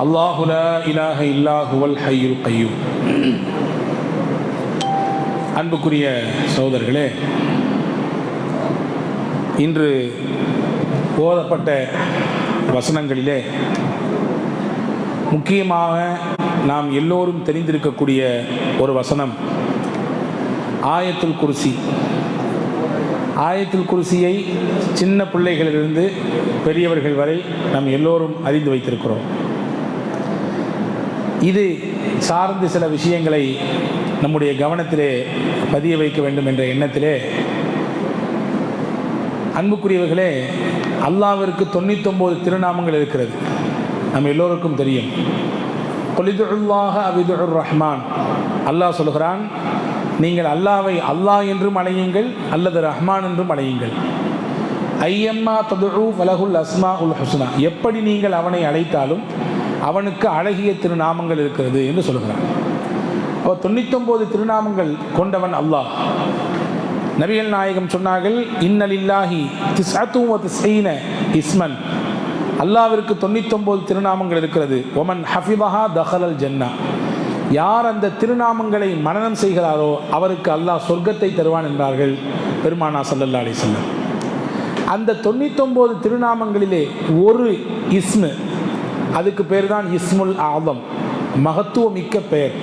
அல்லாஹு லா இலாஹ இல்லா ஹுவல் ஹய்யுல் கய்யூம். அன்புக்குரிய சகோதரர்களே, இன்று ஓதப்பட்ட வசனங்களிலே முக்கியமாக நாம் எல்லோரும் தெரிந்திருக்கக்கூடிய ஒரு வசனம் ஆயத்துல் குர்சி. ஆயத்துல் குர்சியை சின்ன பிள்ளைகளிலிருந்து பெரியவர்கள் வரை நாம் எல்லோரும் அறிந்து வைத்திருக்கிறோம். இது சார்ந்து சில விஷயங்களை நம்முடைய கவனத்திலே பதிய வைக்க வேண்டும் என்ற எண்ணத்திலே, அன்புக்குரியவர்களே, அல்லாஹ்விற்கு 99 திருநாமங்கள் இருக்கிறது. நம்ம எல்லோருக்கும் தெரியும். குலிதுல்லாஹ அவிதுர் ரஹ்மான். அல்லாஹ் சொல்கிறான், நீங்கள் அல்லாவை அல்லாஹ் என்றும் அழையுங்கள் அல்லது ரஹ்மான் என்றும் அழையுங்கள். ஐயம்மா ததுஉ ஃபலஹுல் அஸ்மா உல் ஹுஸ்னா. எப்படி நீங்கள் அவனை அழைத்தாலும் அவனுக்கு அழகிய திருநாமங்கள் இருக்கிறது என்று சொல்கிறான். அவர் 99 திருநாமங்கள் கொண்டவன் அல்லாஹ். நபிகள் நாயகம் சொன்னார்கள், இன்னலில்லாஹி திஸ்அத்தும் வ திஸ்ஈன இஸ்மன். அல்லாஹ்விற்கு 99 திருநாமங்கள் இருக்கிறது. ஒமன் ஹஃபிதஹா தஹலல் ஜன்னா. யார் அந்த திருநாமங்களை மனனம் செய்கிறாரோ அவருக்கு அல்லாஹ் சொர்க்கத்தை தருவான் என்றார்கள் பெருமானா ஸல்லல்லாஹு அலைஹி வஸல்லம். அந்த 99 திருநாமங்களிலே ஒரு இஸ்மு, அதுக்கு பேர் தான் இஸ்முல் ஆதம், மகத்துவமிக்க பெயர்.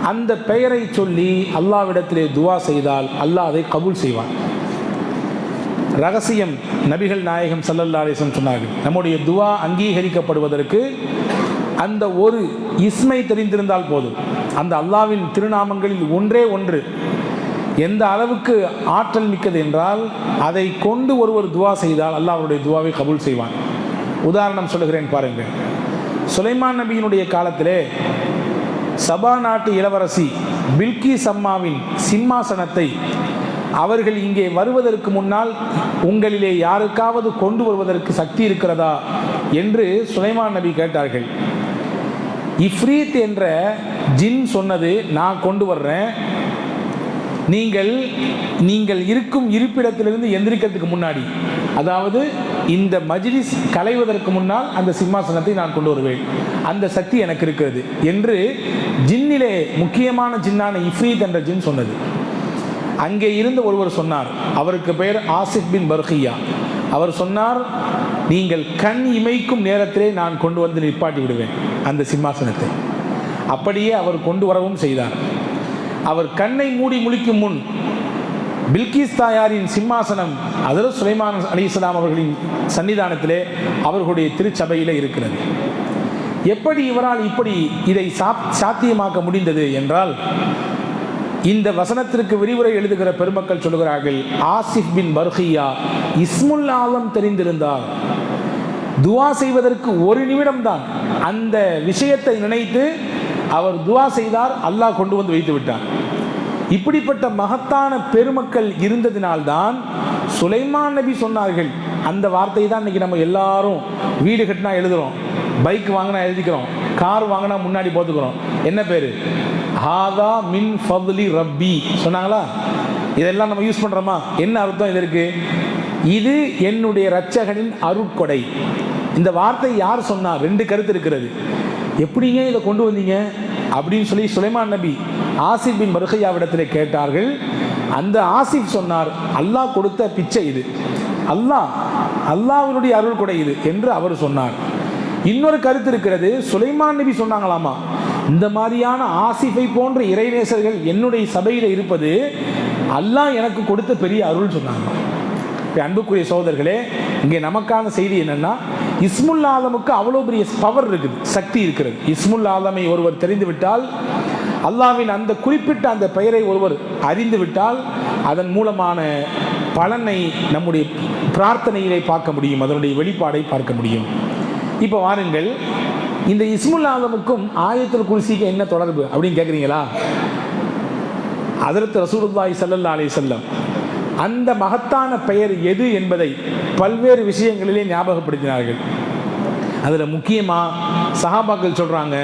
அந்த பெயரை சொல்லி அல்லாஹ்விடத்திலே துவா செய்தால் அல்லாஹ் அதை கபூல் செய்வான். ரகசியம் நபிகள் நாயகம் ஸல்லல்லாஹு அலைஹி வஸல்லம் சொன்னார்கள், நம்முடைய துவா அங்கீகரிக்கப்படுவதற்கு அந்த ஒரு இஸ்மை தெரிந்திருந்தால் போதும். அந்த அல்லாஹ்வின் திருநாமங்களில் ஒன்றே ஒன்று எந்த அளவுக்கு ஆற்றல் மிக்கது என்றால், அதை கொண்டு ஒருவர் துவா செய்தால் அல்லாஹ்வுடைய துவாவை கபூல் செய்வான். உதாரணம் சொல்லுகிறேன் பாருங்கள். சுலைமான் நபியினுடைய காலத்திலே சபா நாட்டு இளவரசி பில்கிஸ் அம்மாவின் சிம்மாசனத்தை அவர்கள் இங்கே வருவதற்கு முன்னால் உங்களிலே யாருக்காவது கொண்டு வருவதற்கு சக்தி இருக்கிறதா என்று சுலைமான் நபி கேட்டார்கள். இஃப்ரீத் என்ற ஜின் சொன்னது, நான் கொண்டு வர்றேன், நீங்கள் இருக்கும் இருப்பிடத்திலிருந்து எந்திரிக்கிறதுக்கு முன்னாடி, அதாவது இந்த மஜ்லிஸ் கலைவதற்கு முன்னால் அந்த சிம்மாசனத்தை நான் கொண்டு வருவேன், அந்த சக்தி எனக்கு இருக்கிறது என்று ஜின்னிலே முக்கியமான ஜின்னான இஃப்ரீத் என்ற ஜின் சொன்னது. அங்கே இருந்த ஒருவர் சொன்னார், அவருக்கு பெயர் ஆசிஃப் பின் பர்கியா. அவர் சொன்னார், நீங்கள் கண் இமைக்கும் நேரத்திலே நான் கொண்டு வந்து நிப்பாட்டி விடுவேன் அந்த சிம்மாசனத்தை. அப்படியே அவர் கொண்டு வரவும் செய்தார். அவர் கண்ணை மூடி முழிக்கும் முன் பில்கிஸ் தாயாரின் சிம்மாசனம் ஹஜ்ரத் சுலைமான் அலைஹிஸ்ஸலாம் அவர்களின் சன்னிதானத்திலே அவர்களுடைய திருச்சபையிலே இருக்கிறது. எப்படி இவரால் இப்படி இதை சாத்தியமாக்க முடிந்தது என்றால், இந்த வசனத்திற்கு விரிவுரை எழுதுகிற பெருமக்கள் சொல்கிறார்கள், ஆசிஃப் பின் பர்கியா இஸ்முல் ஆலம் தெரிந்திருந்தார். துவா செய்வதற்கு ஒரு நிமிடம் தான் அந்த விஷயத்தை நினைத்து அவர் துவா செய்தார், அல்லாஹ் கொண்டு வந்து வைத்து விட்டார். இப்படிப்பட்ட மகத்தான பெருமக்கள் இருந்ததினால்தான் சுலைமான் நபி சொன்னார்கள். அந்த வார்த்தை தான் இன்னைக்கு நம்ம எல்லாரும் வீடு கட்டினா எழுதுகிறோம், பைக் வாங்கினா எழுதிக்கிறோம், கார் வாங்கினா முன்னாடி போத்துக்கிறோம். என்ன பேர்? ஹாதா மின் ஃபத்லி ரப்பி சொன்னாங்களா? இதெல்லாம் நம்ம யூஸ் பண்ணுறோமா? என்ன அர்த்தம் இதற்கு? இது என்னுடைய இரட்சகனின் அருட்கொடை. இந்த வார்த்தை யார் சொன்னார்? 2 கருத்து இருக்கிறது. எப்படிங்க இதை கொண்டு வந்தீங்க அப்படின்னு சொல்லி சுலைமான் நபி ஆசிஃப் பின் பர்கியாவிடத்திலே கேட்டார்கள். அந்த ஆசிஃப் சொன்னார், அல்லாஹ் கொடுத்த பிச்சை இது, அல்லாஹ்வினுடைய அருள் கொடை இது என்று அவர் சொன்னார். இன்னொரு கருத்து இருக்கிறது, சுலைமான் நபி சொன்னாங்களாமா, இந்த மாதிரியான ஆசிஃபை போன்ற இறைநேசர்கள் என்னுடைய சபையில் இருப்பது அல்லாஹ் எனக்கு கொடுத்த பெரிய அருள் சொன்னாங்க. அன்புக்குரிய சகோதரர்களே, இங்கே நமக்கான செய்தி என்னன்னா, இஸ்முல் ஆலமுக்கு அவ்வளோ பெரிய பவர் இருக்குது, சக்தி இருக்கிறது. இஸ்முல் ஆலமை ஒருவர் தெரிந்துவிட்டால், அல்லாஹ்வின் அந்த குறிப்பிட்ட அந்த பெயரை ஒருவர் அறிந்து விட்டால், அதன் மூலமான பலனை நம்முடைய பிரார்த்தனையிலே பார்க்க முடியும், அதனுடைய வெளிப்பாடை பார்க்க முடியும். இப்போ வாருங்கள், இந்த இஸ்முல் ஆலமுக்கும் ஆயத்துல் குர்சிக்கு என்ன தொடர்பு அப்படின்னு கேட்குறீங்களா? ஹஜ்ரத் ரசூலுல்லாஹி ஸல்லல்லாஹு அலைஹி வஸல்லம் அந்த மகத்தான பெயர் எது என்பதை பல்வேறு விஷயங்களிலே ஞாபகப்படுத்தினார்கள். அதில் முக்கியமாக சஹாபாக்கள் சொல்கிறாங்க,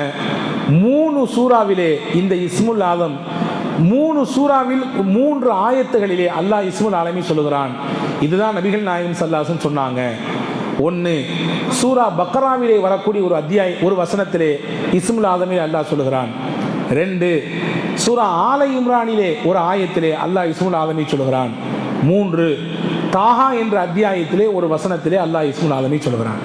3 சூறாவிலே இந்த இஸ்முல் ஆலம் 3 சூறாவில் 3 ஆயத்துகளிலே அல்லாஹ் இஸ்முல் ஆலமி சொல்லுகிறான். இதுதான் நபிகள் நாயகம் ஸல்லல்லாஹு அலைஹி வஸல்லம் சொன்னாங்க. ஒன்று, சூரா பக்ராவிலே வரக்கூடிய ஒரு வசனத்திலே இஸ்முல் ஆதமே அல்லாஹ் சொல்லுகிறான். 2, சூரா ஆல இம்ரானிலே ஒரு ஆயத்திலே அல்லாஹ் இஸ்முல் ஆதமை சொல்லுகிறான். 3, தாஹா என்ற அத்தியாயத்திலே ஒரு வசனத்திலே அல்லாஹ் இஸ்முல் ஆதமை சொல்லுகிறான்.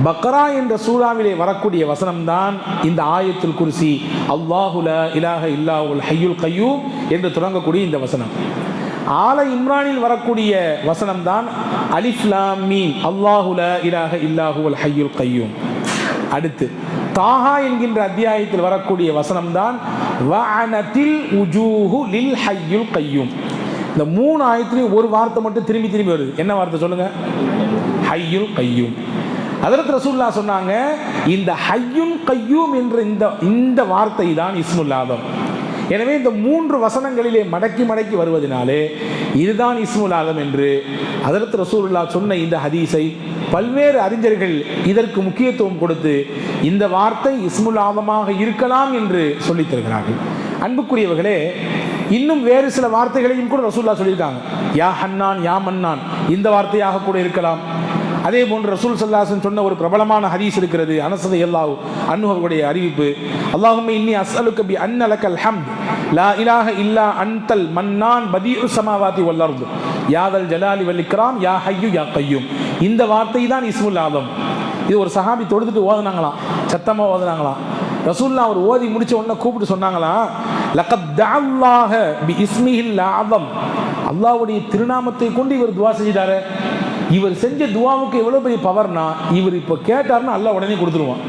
பக்ரா என்ற சூறாவிலே வரக்கூடிய வசனம்தான் இந்த ஆயத்துல் குர்சி, அல்லாஹு லா இலாஹ இல்லாஹுல் ஹய்யுல் கய்யூம் என்று தொடங்கக்கூடிய இந்த வசனம். ஆல இம்ரானில் வரக்கூடிய வசனம்தான் அலிஃப் லாம் மீம், அல்லாஹு லா இலாஹ இல்லாஹுல் ஹய்யுல் கய்யூம். அடுத்து தாஹா என்கின்ற அத்தியாயத்தில் வரக்கூடிய வசனம்தான் வஅனத்தில் உஜூஹு லில் ஹய்யுல் கய்யூம். இந்த 3 ஆயத்திலையும் ஒரு வார்த்தை மட்டும் திரும்பி திரும்பி வருது. என்ன வார்த்தை சொல்லுங்க? ஹய்யுல் கய்யூம். ஹஜ்ரத் ரசூலுல்லாஹ் சொன்னாங்க, இந்த ஹய்யுல் கய்யூம் என்ற இந்த வார்த்தை தான் இஸ்முல் ஆதம். எனவே இந்த 3 வசனங்களிலே மடக்கி மடக்கி வருவதனாலே இதுதான் இஸ்முல் ஆதம் என்று ஹஜ்ரத் ரசூலுல்லாஹ் சொன்ன இந்த ஹதீஸை பல்வேறு அறிஞர்கள் இதற்கு முக்கியத்துவம் கொடுத்து இந்த வார்த்தை இஸ்முல் ஆதமாக இருக்கலாம் என்று சொல்லித் தருகிறார்கள். அன்புக்குரியவர்களே, இன்னும் வேறு சில வார்த்தைகளையும் கூட ரசூலுல்லாஹ் சொல்லியிருக்காங்க. யா ஹன்னான், யா மன்னான், இந்த வார்த்தையாக கூட இருக்கலாம். அதே போன்று ரசூல் ஸல்லல்லாஹு அலைஹி வஸல்லம் சொன்ன ஒரு பிரபலமான ஹதீஸ் இருக்கிறது. அனஸ் ரலியல்லாஹு அன்ஹு அவர்களுடைய அறிவிப்பு, அல்லாஹும்ம இன்னி அஸ்அலுக பி அன்ன லக்கல் ஹம்த் லா இலாஹ இல்லா அன்தல் மன்னான் பதீஉ ஸமாவாதி வல் அர்த் யாதல் ஜலாலி வல் இக்ராம் யா ஹய்யு யா கய்யூம். இந்த வார்த்தை தான் இஸ்முல் ஆதம். இது ஒரு சஹாபி தொழுதுட்டு ஓதுனாங்களாம், சத்தமாக ஓதுனாங்களாம். ரசூலுல்லாஹ் அவர் ஓதி முடிச்ச உடனே கூப்பிட்டு சொன்னாங்களாம், லகத் தஅல்லாஹ பி இஸ்மிஹில் ஆதம், அல்லாஹ்வுடைய திருநாமத்தை கொண்டு இவர் துஆ செஞ்சிட்டாரு. இவர் செஞ்ச துவாவுக்கு எவ்வளோ பெரிய பவர்னா, இவர் இப்போ கேட்டார்னா அல்லாஹ் உடனே கொடுத்துருவான்.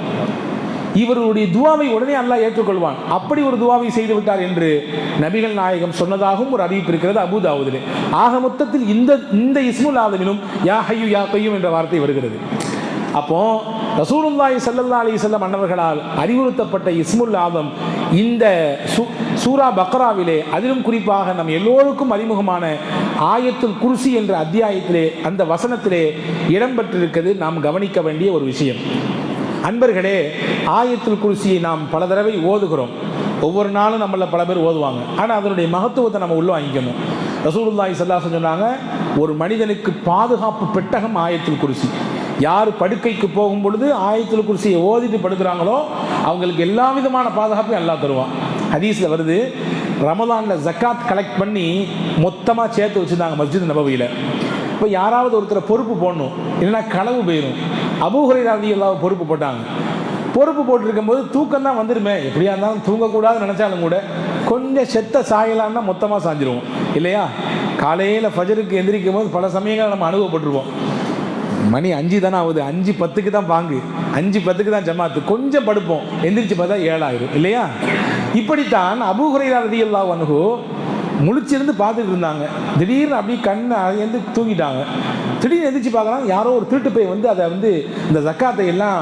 இவருடைய துவாவை உடனே அல்லாஹ் ஏற்றுக்கொள்வான். அப்படி ஒரு துவாவை செய்து விட்டார் என்று நபிகள் நாயகம் சொன்னதாகவும் ஒரு அறிவிப்பு இருக்கிறது அபூ தாவூதிலே. ஆக மொத்தத்தில் இந்த இஸ்முல் ஆதமிலும் யா ஹய்யு யா கய்யூம் என்ற வார்த்தை வருகிறது. அப்போ ரசூலுல்லாஹி ஸல்லல்லாஹு அலைஹி வஸல்லம் அன்னவர்களால் அறிவுறுத்தப்பட்ட இஸ்முல் ஆதம் இந்த சூரா பக்ராவிலே, அதிலும் குறிப்பாக நம் எல்லோருக்கும் அறிமுகமான ஆயத்துல் குர்சி என்ற அத்தியாயத்திலே அந்த வசனத்திலே இடம்பெற்றிருக்கிறது நாம் கவனிக்க வேண்டிய ஒரு விஷயம். அன்பர்களே, ஆயத்துல் குர்சியை நாம் பல தடவை ஓதுகிறோம். ஒவ்வொரு நாளும் நம்மள பல பேர் ஓதுவாங்க. ஆனால் அதனுடைய மகத்துவத்தை நம்ம உள்ள வாங்கிக்கணும். ரசூலுல்லாஹி ஸல்லல்லாஹு அலைஹி வஸல்லம் சொன்னாங்க, ஒரு மனிதனுக்கு பாதுகாப்பு பெட்டகம் ஆயத்துல் குர்சி. யார் படுக்கைக்கு போகும் பொழுது ஆயத்துல் குர்சியை ஓதிட்டு படுக்கிறாங்களோ அவங்களுக்கு எல்லா விதமான பாதுகாப்பையும் அல்லாஹ் தருவான். ஹதீஸில் வருது, ரமலானில் ஜக்காத் கலெக்ட் பண்ணி மொத்தமாக சேர்த்து வச்சுருந்தாங்க மஸ்ஜித் நபவியில். இப்போ யாராவது ஒருத்தர் பொறுப்பு போடணும், இல்லைன்னா களவு போயிடும். அபூ ஹுரைரா ரலியல்லாஹு பொறுப்பு போட்டாங்க. பொறுப்பு போட்டிருக்கும் போது தூக்கம் தான் வந்துடுமே, எப்படியா இருந்தாலும் தூங்கக்கூடாதுன்னு நினச்சாலும் கூட கொஞ்சம் செத்த சாயலான்னா மொத்தமாக சாஞ்சிருவோம் இல்லையா? காலையில் ஃபஜருக்கு எந்திரிக்கும் போது பல சமயங்கள் நம்ம அனுபவப்பட்டுருவோம். மணி 5 தானே ஆகுது, 5:10 தான் பாங்கு, 5:10 தான் ஜமாத்து, கொஞ்சம் படுப்போம், எந்திரிச்சு பார்த்தா 7 ஆயிரும் இல்லையா? இப்படித்தான் அபூ ஹுரைரா ரலியல்லாஹு அன்ஹு முழிச்சிருந்து பார்த்துட்டு இருந்தாங்க. திடீர்னு அப்படியே கண்ணை அழைந்து தூங்கிட்டாங்க. திடீர்னு எந்திரிச்சு பார்க்கலாம், யாரோ ஒரு திருட்டு பை வந்து அதை இந்த ஜக்காத்தை எல்லாம்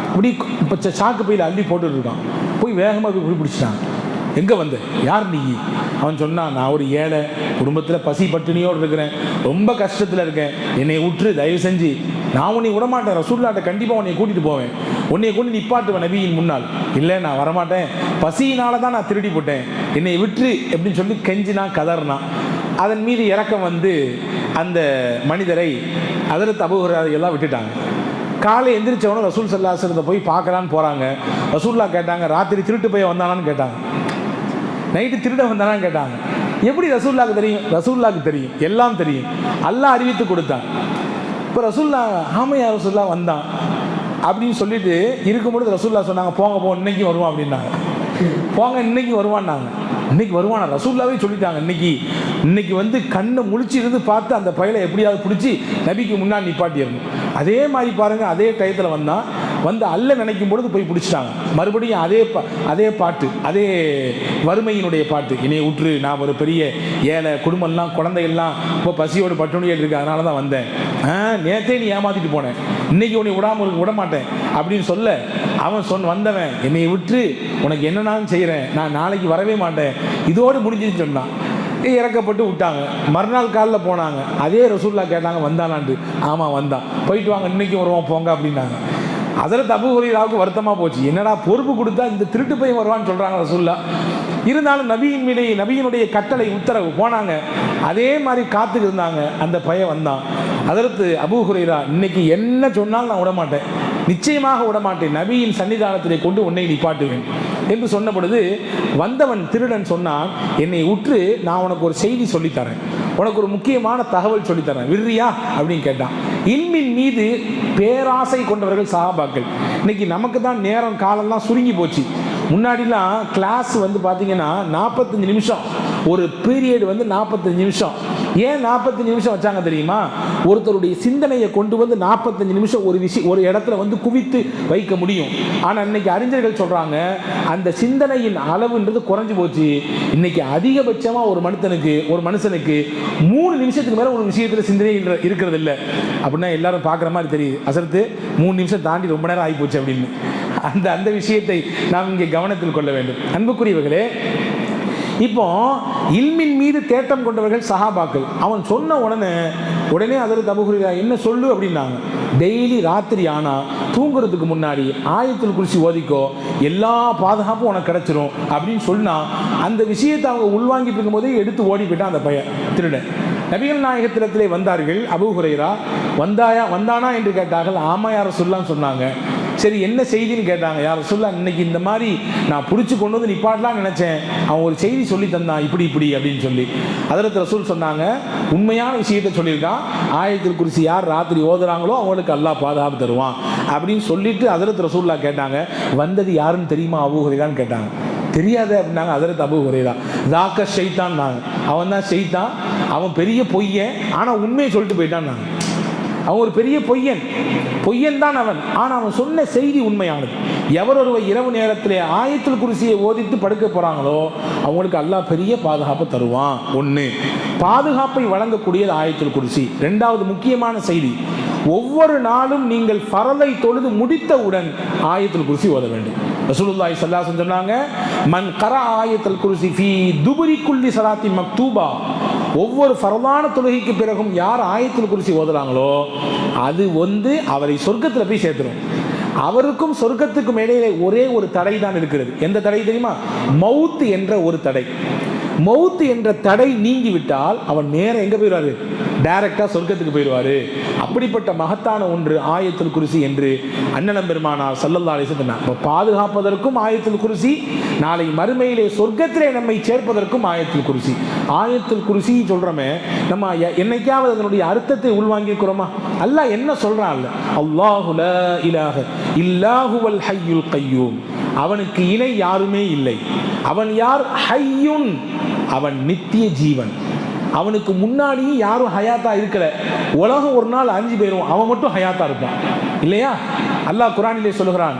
அப்படி இப்போ சாக்கு பையில் அள்ளி போட்டுட்டு இருக்கான். போய் வேகமாக போய் பிடிச்சிட்டாங்க. எங்கே வந்த, யார் நீ? அவன் சொன்னான், நான் ஒரு ஏழை, குடும்பத்தில் பசி பட்டினியோடு இருக்கிறேன், ரொம்ப கஷ்டத்தில் இருக்கேன், என்னை விட்டுரு தயவு செஞ்சு, நான் உன்னை விடமாட்டேன், ரசூலுல்லாஹ்ட்ட கண்டிப்பாக உன்னை கூட்டிகிட்டு போவேன், உன்னை கொண்டு நிப்பாட்டுவேன் நபியின் முன்னால். இல்லை நான் வரமாட்டேன், பசியினால தான் நான் திருடி போட்டேன், என்னை விட்டுரு அப்படின்னு சொல்லி கெஞ்சினா கதறினான். அதன் மீது இறக்கம் வந்து அந்த மனிதரை ஹஜ்ரத் அபூ ஹுரைரா எல்லாம் விட்டுட்டாங்க. காலை எந்திரிச்சவனும் ரசூல் ஸல்லல்லாஹு அலைஹி வஸல்லம் போய் பார்க்கலான்னு போகிறாங்க. ரசூலுல்லாஹ் கேட்டாங்க, ராத்திரி திருட்டு போய் வந்தானான்னு கேட்டாங்க, நைட்டு திருட வந்தானான்னு கேட்டாங்க. எப்படி ரசூலுல்லாஹ்க்கு தெரியும்? ரசூலுல்லாஹ்க்கு தெரியும், எல்லாம் தெரியும், அல்லாஹ் அறிவித்து கொடுத்தான். இப்போ ரசூலுல்லாஹ் ஆமையா ரசூலுல்லாஹ் வந்தான் அப்படின்னு சொல்லிட்டு இருக்கும்பொழுது ரசூலுல்லாஹ் சொன்னாங்க, போங்க போ, இன்னைக்கு வருவான் அப்படின்னாங்க. போங்க, இன்னைக்கு வருவான்னாங்க. இன்னைக்கு வருவானா? ரசூலுல்லாஹ்வே சொல்லிட்டாங்க, இன்னைக்கு வந்து கண்ணை முழிச்சு இருந்து பார்த்து அந்த பயலை எப்படியாவது பிடிச்சி நபிக்கு முன்னாடி நிப்பாட்டிடணும். அதே மாதிரி பாருங்கள், அதே டயத்தில் வந்து அல்ல நினைக்கும் பொழுது போய் பிடிச்சிட்டாங்க. மறுபடியும் அதே பாட்டு, அதே வறுமையினுடைய பாட்டு, என்னையை விட்டுரு, நான் ஒரு பெரிய ஏழை, குடும்பம்லாம் குழந்தைகள்லாம் இப்போ பசியோடு பட்டுணியாக இருக்கு, அதனால தான் வந்தேன், நேற்றே நீ ஏமாற்றிட்டு போனேன், இன்னைக்கு உன்னை விட மாட்டேன் அப்படின்னு சொல்ல அவன் வந்தவன், என்னை விட்டு உனக்கு என்னன்னாலும் செய்கிறேன், நான் நாளைக்கு வரவே மாட்டேன், இதோடு முடிஞ்சுன்னு சொன்னான். இறக்கப்பட்டு விட்டாங்க. மறுநாள் காலில் போனாங்க, அதே ரசூலுல்லாஹ் கேட்டாங்க வந்தானான்ட்டு. ஆமாம் வந்தான். போயிட்டு வாங்க, இன்றைக்கும் வருவோம் போங்க அப்படின்னாங்க. ஹஸரத் அபூ ஹுரைராவுக்கு வருத்தமாக போச்சு. என்னடா பொறுப்பு கொடுத்தா இந்த திருட்டு பையன் வருவான்னு சொல்கிறாங்க ரசூலுல்லாஹ். இருந்தாலும் நபியினுடைய கட்டளை உத்தரவு போனாங்க. அதே மாதிரி காத்துக்கு இருந்தாங்க. அந்த பையன் வந்தான். ஹஸரத் அபூ ஹுரைரா, இன்னைக்கு என்ன சொன்னாலும் நான் விடமாட்டேன், நிச்சயமாக விடமாட்டேன், நபியின் சன்னிதானத்திலே கொண்டு உன்னை நிப்பாட்டுவேன் என்று சொன்ன பொழுது வந்தவன் திருடன் சொன்னான், என்னை உற்று நான் உனக்கு ஒரு செய்தி சொல்லித்தரேன், உனக்கு ஒரு முக்கியமான தகவல் சொல்லித்தரேன், விர்ரியா அப்படின்னு கேட்டான். இல்மின் மீது பேராசை கொண்டவர்கள் சஹாபாக்கள். இன்னைக்கு நமக்கு தான் நேரம் காலம்லாம் சுருங்கி போச்சு. முன்னாடிலாம் கிளாஸ் வந்து பார்த்தீங்கன்னா 45 நிமிஷம், ஒரு பீரியட் வந்து 45 நிமிஷம். ஏன் 45 நிமிஷம் வச்சாங்க தெரியுமா? ஒருத்தருடைய சிந்தனையை கொண்டு வந்து 45 நிமிஷம் ஒரு இடத்துல வந்து குவித்து வைக்க முடியும். ஆனால் இன்னைக்கு அறிஞர்கள் சொல்கிறாங்க அந்த சிந்தனையின் அளவுன்றது குறைஞ்சி போச்சு. இன்னைக்கு அதிகபட்சமாக ஒரு மனுஷனுக்கு 3 நிமிஷத்துக்கு மேலே ஒரு விஷயத்தில் சிந்தனை இருக்கிறது இல்லை. அப்படின்னா எல்லாரும் பார்க்குற மாதிரி தெரியுது. அசரத்து 3 நிமிஷம் தாண்டி ரொம்ப நேரம் ஆகி போச்சு அப்படின்னு அந்த விஷயத்தை நாம் இங்கே கவனத்தில் கொள்ள வேண்டும். அன்புக்குரியவர்களே, இப்போ இல்மின் மீது தேட்டம் கொண்டவர்கள் சஹாபாக்கள். அவன் சொன்ன உடனே ஹஸரத் அபூ ஹுரைரா என்ன சொல்லு அப்படின்னாங்க. டெய்லி ராத்திரி ஆனால் தூங்குறதுக்கு முன்னாடி ஆயத்துல் குர்சி ஓதிக்கோ, எல்லா பாதுகாப்பும் உனக்கு கிடைச்சிரும் அப்படின்னு சொன்னால் அந்த விஷயத்தை அவங்க உள்வாங்கிட்டு இருக்கும்போதே எடுத்து ஓடி போயிட்டான் அந்த பையன் திருடன். நபிகள் நாயகத்திலே வந்தார்கள். அபூ ஹுரைரா வந்தானா என்று கேட்டார்கள். ஆமா யார் ரசூலுல்லாஹ் சொன்னாங்க. சரி என்ன செய்தின்னு கேட்டாங்க. யார் ரசூலுல்லாஹ், இன்னைக்கு இந்த மாதிரி நான் பிடிச்சி கொண்டு வந்து நிப்பாட்டலாம்னு நினச்சேன், அவன் ஒரு செய்தி சொல்லி தந்தான் இப்படி அப்படின்னு சொல்லி. ஹஸரத் ரசூல் சொன்னாங்க, உண்மையான விஷயத்தை சொல்லியிருக்கான், ஆயத்துல் குர்சி யார் ராத்திரி ஓதுறாங்களோ அவங்களுக்கு அல்லாஹ் பாதுகாப்பு தருவான் அப்படின்னு சொல்லிட்டு ஹஸரத் ரசூலுல்லாஹ் கேட்டாங்க, வந்தது யாருன்னு தெரியுமா அபூ ஹுரைரான்னு கேட்டாங்க. தெரியாது அப்படின்னாங்க ஹஸரத் அபூ ஹுரைரா. தாக்க ஷைத்தான் நாங்க, அவன் தான் ஷைத்தான், அவன் பெரிய பொய்யன், ஆனால் உண்மையை சொல்லிட்டு போயிட்டான் நாங்க. அவன் ஒரு பெரிய பொய்யன் தான் அவன், ஆனால் அவன் சொன்ன செய்தி உண்மையானது. எவர் ஒருவர் இரவு நேரத்தில் ஆயத்துல் குர்சியை ஓதித்து படுக்க போகிறாங்களோ அவங்களுக்கு அல்லாஹ் பெரிய பாதுகாப்பு தருவான். ஒன்று, பாதுகாப்பை வழங்கக்கூடியது ஆயத்துல் குர்சி. ரெண்டாவது முக்கியமான செய்தி, ஒவ்வொரு நாளும் நீங்கள் ஃபரலை தொழுது முடித்தவுடன் ஆயத்துல் குர்சி ஓத வேண்டும். ரசூலுல்லாஹி ஸல்லல்லாஹு அலைஹி வஸல்லம் சொன்னாங்க, மன் கரா ஆயத்துல் குர்சி ஃபீ துபுரி குல்லி ஸலாத்தி மக்தூபா, ஒவ்வொரு ஃபரலான தொழுகைக்கு பிறகும் யார் ஆயத்துல் குர்சி ஓதுறாங்களோ அது வந்து அவரை சொர்க்கத்தில் போய் சேர்த்துரும். அவருக்கும் சொர்க்கத்துக்கும் இடையிலே ஒரே ஒரு தடை தான் இருக்கிறது. எந்த தடை தெரியுமா? மவுத் என்ற ஒரு தடை. மவுத் என்ற தடை நீங்கிவிட்டால் அவன் நேரம் எங்கே போயிடுவார்? டைரக்டாக சொர்க்கத்துக்கு போயிடுவார். அப்படிப்பட்ட மகத்தான ஒன்று ஆயத்துல் குர்சி என்று அண்ணலம் பெருமானார் ஸல்லல்லாஹு அலைஹி வஸல்லம் சொன்னார். பாதுகாப்பதற்கும் ஆயத்துல் குர்சி, நாளை மறுமையிலே சொர்க்கத்திலே நம்மை சேர்ப்பதற்கும் ஆயத்துல் குர்சி. ஆயத்துல் குர்சி சொல்கிறோமே, நம்ம என்னைக்காவது அதனுடைய அர்த்தத்தை உள்வாங்கியிருக்கிறோமா? அல்லாஹ் என்ன சொல்கிறான்? அல்லாஹு லா இலாஹ இல்லாஹுவல் ஹய்யுல் கய்யூம், அவனுக்கு இணை யாருமே இல்லை. அவன் யார்? ஹய்யுன், அவன் நித்திய ஜீவன். அவனுக்கு முன்னாடியும் யாரும் ஹயாத்தா இருக்கல. உலகம் ஒரு நாள் அழிஞ்சு போயிடும், அவன் மட்டும் ஹயாத்தா இருப்பான் இல்லையா? அல்லாஹ் குர்ஆனிலே சொல்கிறான்,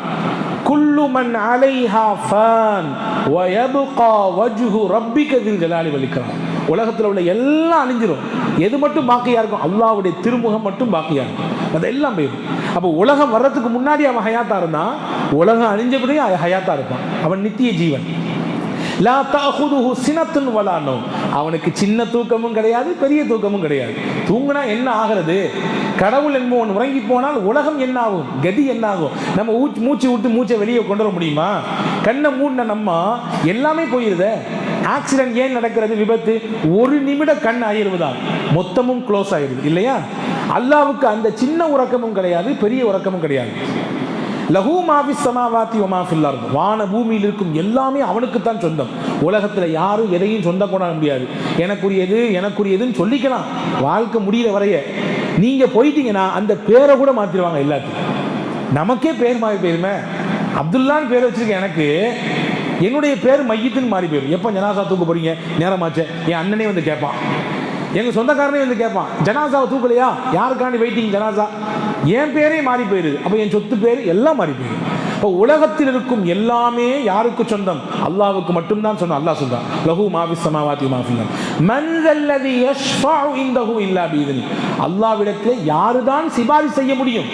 குல்லு மன் அலைஹா ஃபான் வ யப்கா வஜ்ஹு ரப்பிக தில் ஜலாலி வல் இக்ராம். உலகத்தில் உள்ள எல்லாம் அழிஞ்சிரும், எது மட்டும் பாக்கியா இருக்கும்? அல்லாஹ்வுடைய திருமுகம் மட்டும் பாக்கியா இருக்கும், அதெல்லாம் போயிடும். அப்போ உலகம் வர்றதுக்கு முன்னாடி அவன் ஹயாத்தா இருந்தான், உலகம் அழிஞ்சபடியே ஹயாத்தா இருப்பான். அவன் நித்திய ஜீவன். லா தஅஹுதுஹு சினத்துன் வலா நௌம், அவனுக்கு சின்ன தூக்கமும் கிடையாது, பெரிய தூக்கமும் கிடையாது. தூங்கினா என்ன ஆகிறது? கடவுள் என்பவன் உறங்கி போனால் உலகம் என்ன ஆகும்? கதி என்ன ஆகும்? நம்ம மூச்சு விட்டு மூச்சை வெளியே கொண்டு வர முடியுமா? கண்ணை மூடின நம்ம எல்லாமே போயிருதே. ஆக்சிடென்ட் ஏன் நடக்கிறது? விபத்து, ஒரு நிமிட கண் ஆயிருவதால் மொத்தமும் க்ளோஸ் ஆயிடுது இல்லையா? அல்லாவுக்கு அந்த சின்ன உறக்கமும் கிடையாது, பெரிய உறக்கமும் கிடையாது. லஹு மாஃபிஸ் ஸமாவாத்தி வ மா ஃபில் அர்த், வான பூமியில் இருக்கும் எல்லாமே அவனுக்குத்தான் சொந்தம். உலகத்தில் யாரும் எதையும் சொந்தம் கொண்டாட முடியாது. எனக்குரியதுன்னு சொல்லிக்கலாம் வாழ்க்கை முடிகிற வரைய. நீங்கள் போயிட்டீங்கன்னா அந்த பேரை கூட மாற்றிடுவாங்க எல்லாத்துக்கும். நமக்கே பேர் மாறி போயிருமே. அப்துல்லான்னு பேர் வச்சிருக்கேன், எனக்கு என்னுடைய பேர் மையத்துன்னு மாறி போயிடும். எப்போ ஜனாசா தூக்க போறீங்க? நேரமாச்சே. என் அண்ணனே வந்து கேட்பான், எங்கள் சொந்தக்காரனே வந்து கேட்பான், ஜனாசாவை தூக்கலையா? யாருக்காண்டி வெயிட்டிங் ஜனாசா? என் பேரே மாறி போயிடுது. அப்போ என் சொத்து பேர் எல்லாம் மாறி போயிடுது. இப்போ உலகத்தில் இருக்கும் எல்லாமே யாருக்கு சொந்தம்? அல்லாஹ்வுக்கு மட்டும்தான் சொந்தம். அல்லாஹ் சொல்றான், லஹு மாஃபிஸ் ஸமாவாத்தி வ மா ஃபில் அர்த் மன் ஸல்லதி யஷ்ஃபஉ இன்தஹு இல்லா பிஇذنி. அல்லாஹ்விடத்திலே யாருதான் சிபாரிசு செய்ய முடியும்?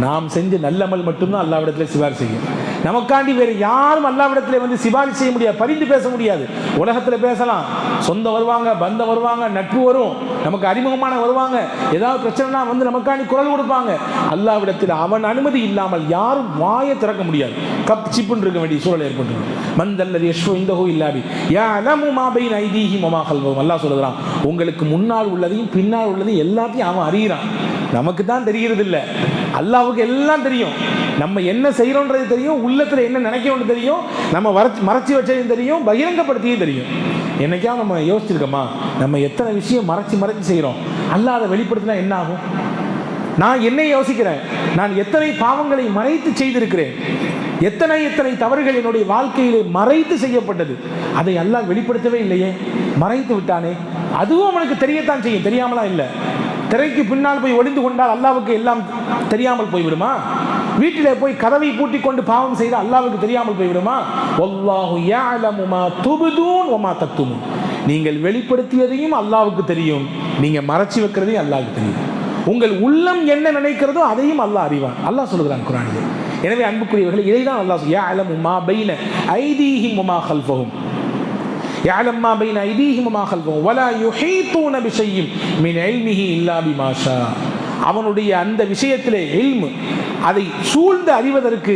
நாம் செஞ்ச நல்லமல் மட்டும்தான் அல்லாஹ்விடத்திலே சிபாரிசு செய்யும். நமக்காண்டி வேறு யாரும் அல்லாஹ்விடத்தில் வந்து சிபாரிசு செய்ய முடியாது, பரிந்து பேச முடியாது. உலகத்தில் பேசலாம், சொந்தம் வருவாங்க, பந்தம் வருவாங்க, நட்பு வரும், நமக்கு அறிமுகமான வருவாங்க, ஏதாவது பிரச்சனைனா வந்து நமக்காண்டி குரல் கொடுப்பாங்க. அல்லாஹ்விடத்தில் அவன் அனுமதி இல்லாமல் யாரும் வாயை திறக்க முடியாது. கப் சிப்புன்னு இருக்க வேண்டிய சூழல் ஏற்பட்டு மந்தல்லதி யஷ்ஃபு இந்தஹு இல்லாபி யஅலமு மா பைன ஐதீஹிம் வ மா கல்ஃபஹும். அல்லாஹ் சொல்றான், உங்களுக்கு முன்னால் உள்ளதையும் பின்னால் உள்ளதையும் எல்லாத்தையும் அவன் அறிகிறான். நமக்கு தான் தெரிகிறது இல்லை, அல்லாஹ்வுக்கு எல்லாம் தெரியும். நம்ம என்ன செய்யறோன்றது தெரியும், உள்ளத்துல என்ன நினைக்கணும்னு தெரியும், நம்ம மறைச்சி வச்சதையும் தெரியும், பகிரங்கப்படுத்தியும் தெரியும். என்னைக்காவது நம்ம யோசிச்சிருக்கோமா, நம்ம எத்தனை விஷயம் மறைச்சி செய்கிறோம், அல்லாஹ் அதை வெளிப்படுத்தினா என்ன ஆகும்? நான் என்னை யோசிக்கிறேன், நான் எத்தனை பாவங்களை மறைத்து செய்திருக்கிறேன், எத்தனை தவறுகள் என்னுடைய வாழ்க்கையிலே மறைத்து செய்யப்பட்டது, அதை அல்லாஹ் வெளிப்படுத்தவே இல்லையே, மறைத்து விட்டானே. அதுவும் அவனுக்கு தெரியத்தான் செய்யும், தெரியாமலா இல்லை. திரைக்கு பின்னால் போய் ஒளிந்து கொண்டால் அல்லாஹ்வுக்கு எல்லாம் தெரியாமல் போய்விடுமா? வீட்டிலே போய் கதவை பூட்டி கொண்டு பாவம் செய்தால் அல்லாஹ்வுக்கு தெரியாமல் போய்விடுமா? வல்லாஹு யஅலமு மா துப்தூன் வ மா தக்துமூன். நீங்கள் வெளிப்படுத்தியதையும் அல்லாஹ்வுக்கு தெரியும், நீங்க மறைச்சி வைக்கிறதையும் அல்லாஹ்வுக்கு தெரியும். உங்கள் உள்ளம் என்ன நினைக்கிறதோ அதையும் அல்லாஹ் அறிவான். அல்லாஹ் சொல்கிறான் குர்ஆனில். எனவே அன்புக்குரியவர்களே, இதைதான் அல்லாஹ் யஅலமு மா பைன ஐதீஹிம் வ மா கல்ஃபஹும் يعلم ما بين أيديهم وما خلفهم ولا يحيطون بشيء من علمه إلا بما شاء. அவனுடைய அந்த விஷயத்திலே இல்மு, அதை சூழ்ந்து அறிவதற்கு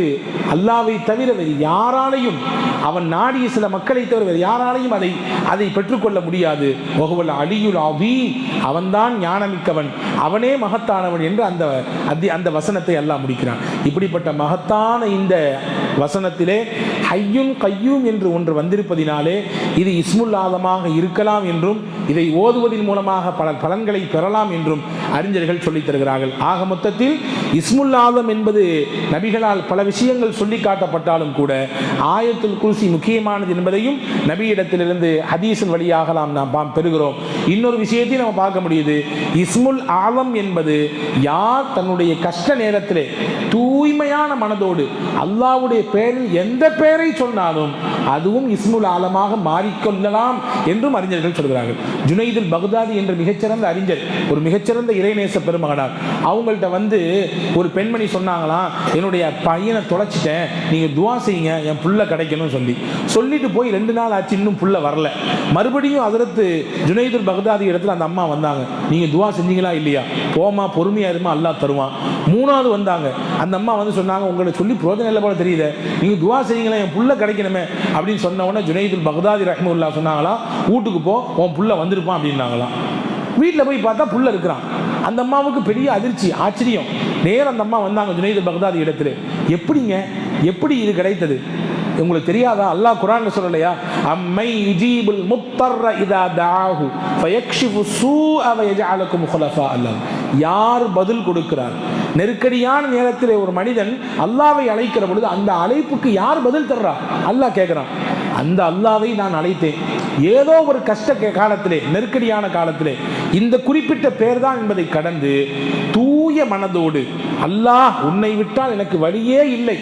அல்லாஹ்வை தவிர வேறு யாராலையும், அவன் நாடிய சில மக்களை தவிர வேறு யாராலையும் அதை பெற்றுக்கொள்ள முடியாது. வஹுவல் அலியுல் அதீம், அவன்தான் ஞானமிக்கவன், அவனே மகத்தானவன் என்று அந்த வசனத்தை அல்லாஹ் முடிக்கிறான். இப்படிப்பட்ட மகத்தான இந்த வசனத்திலே ஹய்யுன் கய்யூம் என்று ஒன்று வந்திருப்பதினாலே இது இஸ்முல் ஆதமாக இருக்கலாம் என்றும், இதை ஓதுவதன் மூலமாக பல பலன்களை பெறலாம் என்றும் அறிஞர்கள் சொல்லித் தருகிறார்கள். ஆக மொத்தத்தில் இஸ்முல் ஆதம் என்பது நபிகளால் பல விஷயங்கள் சொல்லி காட்டப்பட்டாலும் கூட ஆயத்துல் குர்சி முக்கியமானது என்பதையும் நபியிடத்திலிருந்து ஹதீஸின் வழியாக நாம் பெறுகிறோம். இன்னொரு விஷயத்தையும் நம்ம பார்க்க முடியுது. இஸ்முல் ஆலம் என்பது யார் தன்னுடைய கஷ்ட நேரத்திலே தூய்மையான மனதோடு அல்லாஹ்வுடைய பெயரில் எந்த பெயரை சொன்னாலும் அதுவும் இஸ்முல் ஆலமாக மாறிக்கொள்ளலாம் என்றும் அறிஞர்கள் சொல்கிறார்கள். ஜுனைதுல் பக்தாதி என்ற மிகச்சிறந்த அறிஞர், ஒரு மிகச்சிறந்த இறைநேச பெருமகனார், அவங்கள்ட்ட வந்து ஒரு பெண்மணி சொன்னாங்களாம், என்னுடைய பையனை தொலைச்சிட்டேன், நீங்க துவா செய்யுங்க என் புள்ள கிடைக்கணும்னு சொல்லிட்டு போய் 2 நாள் ஆச்சு, இன்னும் புள்ள வரல. மறுபடியும் ஹஜ்ரத் ஜுனைதுல் பக்தாதி இடத்துல அந்த அம்மா வந்தாங்க, நீங்க துவா செஞ்சீங்களா இல்லையா, போமா பொறுமையா இருமா அல்லாஹ் தருவான். 3வது வந்தாங்க, அந்த அம்மா வந்து சொன்னாங்க, உங்களை சொல்லி பிரோஜனம் இல்லை போல தெரியுது, நீங்க துவா செய்யுங்களா என் புள்ள கிடைக்கணுமே அப்படின்னு சொன்ன உடனே ஜுனைதுல் பக்தாதி ரஹ்மத்துல்லாஹ் சொன்னாங்களா, வீட்டுக்கு போ உன் புள்ள வந்திருப்பான் அப்படின்னாங்களாம். வீட்டில் போய் பார்த்தா புள்ள இருக்கிறான். அந்த அம்மாவுக்கு பெரிய அதிர்ச்சி, ஆச்சரியம். நேரம் அந்த அம்மா வந்தாங்க ஜுனைதுல் பக்தாதி இடத்துல, எப்படி இது கிடைத்தது உங்களுக்கு தெரியாதா? அல்லாஹ் குர்ஆன்ல சொல்லலையா, அம்மை யுஜீபுல் முத்தர்ர இதா தஆஹு ஃபயக்ஷிஃபு ஸூஅ வ யஜஅலகும் குலஃபா அல்-அர்த். யார் பதில் கொடுக்கிறார்? நெருக்கடியான நேரத்தில் ஒரு மனிதன் அல்லாஹ்வை அழைக்கிற பொழுது அந்த அழைப்புக்கு யார் பதில் தர்றா? அல்லாஹ் கேட்கிறான். அந்த அல்லாஹ்வை நான் அழைத்தேன், ஏதோ ஒரு கஷ்ட காலத்திலே, நெருக்கடியான காலத்திலே இந்த குறிப்பிட்ட பேர் தான் என்பதை கடந்து தூய மனதோடு, அல்லாஹ் உன்னை விட்டால் எனக்கு வழியே இல்லை,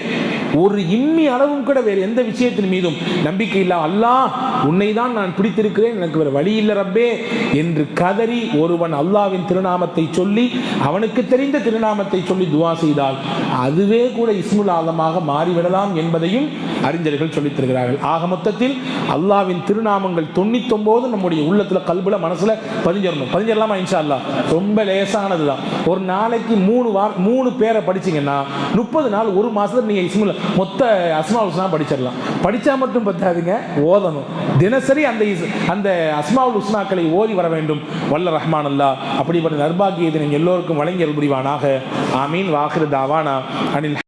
ஒரு இம்மி அளவும் கூட வேறு எந்த விஷயத்தின் மீதும் நம்பிக்கை இல்லா, அல்லாஹ் உன்னை தான் நான் பிடித்திருக்கிறேன், எனக்கு வேறு வழி இல்லை ரப்பே என்று கதறி ஒருவன் அல்லாஹ்வின் திருநாமத்தை சொல்லி, அவனுக்கு தெரிந்த திருநாமத்தை சொல்லி துவா செய்தால் அதுவே கூட இஸ்முல் ஆலமாக மாறிவிடலாம் என்பதையும் அறிஞர்கள் சொல்லித் தருகிறார்கள். ஆக மொத்தத்தில் அல்லாஹ்வின் திருநாமங்கள் 99 நம்முடைய உள்ளத்துல, கல்புல, மனசுல பதிஞ்சிடலாமா இன்ஷா அல்லாஹ்? ரொம்ப லேசானதுதான். ஒரு நாளைக்கு 3 பேரை படிச்சீங்கன்னா 30 நாள், ஒரு மாசத்துல நீங்க இஸ்முல் மொத்த அஸ்மாவுல் ஹுஸ்னா படிச்சிடலாம். படிச்சா மட்டும் பத்தாதுங்க, ஓதணும். தினசரி அந்த அஸ்மாவுல் ஹுஸ்னாக்களை ஓதி வர வேண்டும். வல்ல ரஹ்மான் அல்லாஹ் அப்படிப்பட்ட நர்பாகியத்தை எல்லோருக்கும் வழங்கி அருள் புரிவானாக. ஆமீன். வாஹிரு தாவானா அனில்